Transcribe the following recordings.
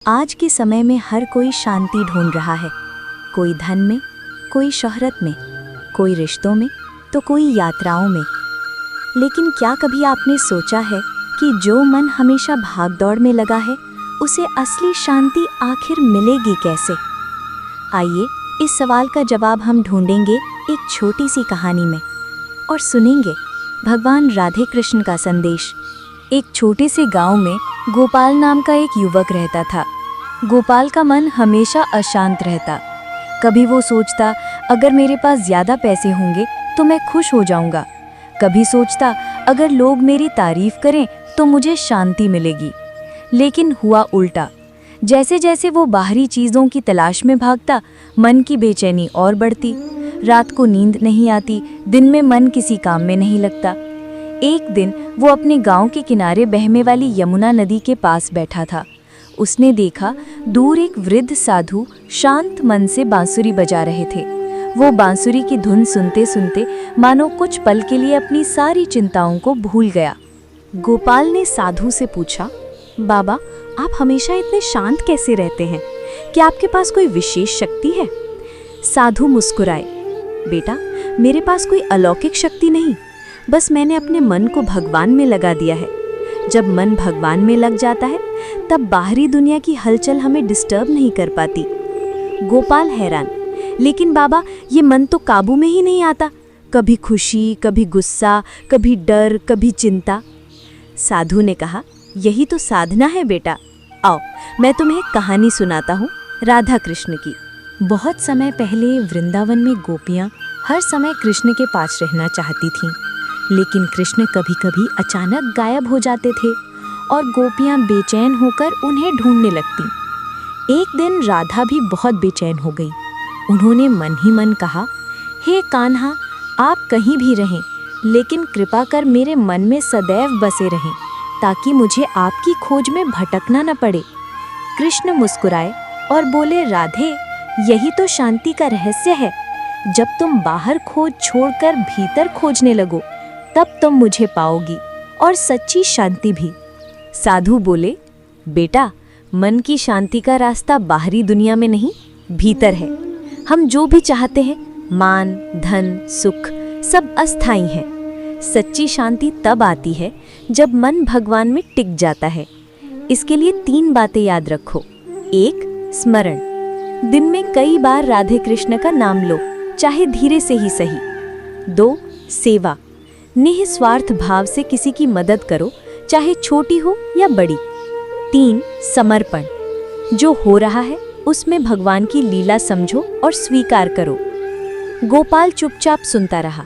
आज के समय में हर कोई शांति ढूंढ रहा है। कोई धन में, कोई शोहरत में, कोई रिश्तों में, तो कोई यात्राओं में। लेकिन क्या कभी आपने सोचा है कि जो मन हमेशा भागदौड़ में लगा है, उसे असली शांति आखिर मिलेगी कैसे? आइए इस सवाल का जवाब हम ढूंढेंगे एक छोटी सी कहानी में और सुनेंगे भगवान राधे कृष्ण का संदेश। एक छोटे से गांव में गोपाल नाम का एक युवक रहता था। गोपाल का मन हमेशा अशांत रहता। कभी वो सोचता, अगर मेरे पास ज़्यादा पैसे होंगे तो मैं खुश हो जाऊंगा। कभी सोचता, अगर लोग मेरी तारीफ करें तो मुझे शांति मिलेगी। लेकिन हुआ उल्टा। जैसे जैसे वो बाहरी चीज़ों की तलाश में भागता, मन की बेचैनी और बढ़ती। रात को नींद नहीं आती, दिन में मन किसी काम में नहीं लगता। एक दिन वो अपने गांव के किनारे बहने वाली यमुना नदी के पास बैठा था। उसने देखा दूर एक वृद्ध साधु शांत मन से बांसुरी बजा रहे थे। वो बांसुरी की धुन सुनते सुनते मानो कुछ पल के लिए अपनी सारी चिंताओं को भूल गया। गोपाल ने साधु से पूछा, बाबा, आप हमेशा इतने शांत कैसे रहते हैं? क्या आपके पास कोई विशेष शक्ति है? साधु मुस्कुराए, बेटा, मेरे पास कोई अलौकिक शक्ति नहीं, बस मैंने अपने मन को भगवान में लगा दिया है। जब मन भगवान में लग जाता है, तब बाहरी दुनिया की हलचल हमें डिस्टर्ब नहीं कर पाती। गोपाल हैरान, लेकिन बाबा, ये मन तो काबू में ही नहीं आता। कभी खुशी, कभी गुस्सा, कभी डर, कभी चिंता। साधु ने कहा, यही तो साधना है बेटा। आओ, मैं तुम्हें एक कहानी सुनाता हूँ, राधा कृष्ण की। बहुत समय पहले वृंदावन में गोपियाँ हर समय कृष्ण के पास रहना चाहती थीं, लेकिन कृष्ण कभी कभी अचानक गायब हो जाते थे और गोपियाँ बेचैन होकर उन्हें ढूंढने लगतीं। एक दिन राधा भी बहुत बेचैन हो गई। उन्होंने मन ही मन कहा, हे कान्हा, आप कहीं भी रहें, लेकिन कृपा कर मेरे मन में सदैव बसे रहें, ताकि मुझे आपकी खोज में भटकना न पड़े। कृष्ण मुस्कुराए और बोले, राधे, यही तो शांति का रहस्य है। जब तुम बाहर खोज छोड़कर भीतर खोजने लगो, तब तुम मुझे पाओगी, और सच्ची शांति भी। साधु बोले, बेटा, मन की शांति का रास्ता बाहरी दुनिया में नहीं, भीतर है। हम जो भी चाहते हैं, मान, धन, सुख, सब अस्थायी है। सच्ची शांति तब आती है जब मन भगवान में टिक जाता है। इसके लिए 3 बातें याद रखो। 1. स्मरण, दिन में कई बार राधे कृष्ण का नाम लो, चाहे धीरे से ही सही। 2. सेवा, निस्वार्थ भाव से किसी की मदद करो, चाहे छोटी हो या बड़ी। 3. समर्पण, जो हो रहा है उसमें भगवान की लीला समझो और स्वीकार करो। गोपाल चुपचाप सुनता रहा।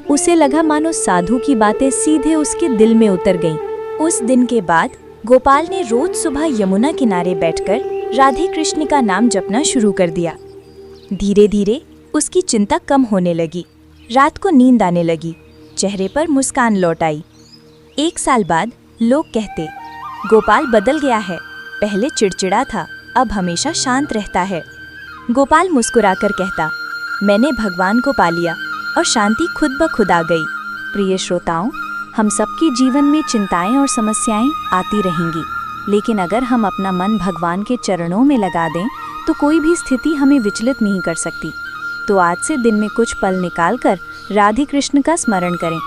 उसे लगा मानो साधु की बातें सीधे उसके दिल में उतर गईं। उस दिन के बाद गोपाल ने रोज सुबह यमुना किनारे बैठकर राधे कृष्ण का नाम जपना शुरू कर दिया। धीरे धीरे उसकी चिंता कम होने लगी। रात को नींद आने लगी, चेहरे पर मुस्कान लौट आई। 1 साल बाद लोग कहते, गोपाल बदल गया है, पहले चिड़चिड़ा था, अब हमेशा शांत रहता है। गोपाल मुस्कुराकर कहता, मैंने भगवान को पा लिया और शांति खुद ब खुद आ गई। प्रिय श्रोताओं, हम सबके जीवन में चिंताएं और समस्याएं आती रहेंगी, लेकिन अगर हम अपना मन भगवान के चरणों में लगा दें तो कोई भी स्थिति हमें विचलित नहीं कर सकती। तो आज से दिन में कुछ पल निकालकर राधे कृष्ण का स्मरण करें।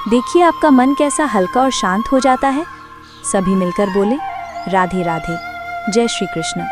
देखिए आपका मन कैसा हल्का और शांत हो जाता है। सभी मिलकर बोले, राधे राधे। जय श्री कृष्ण।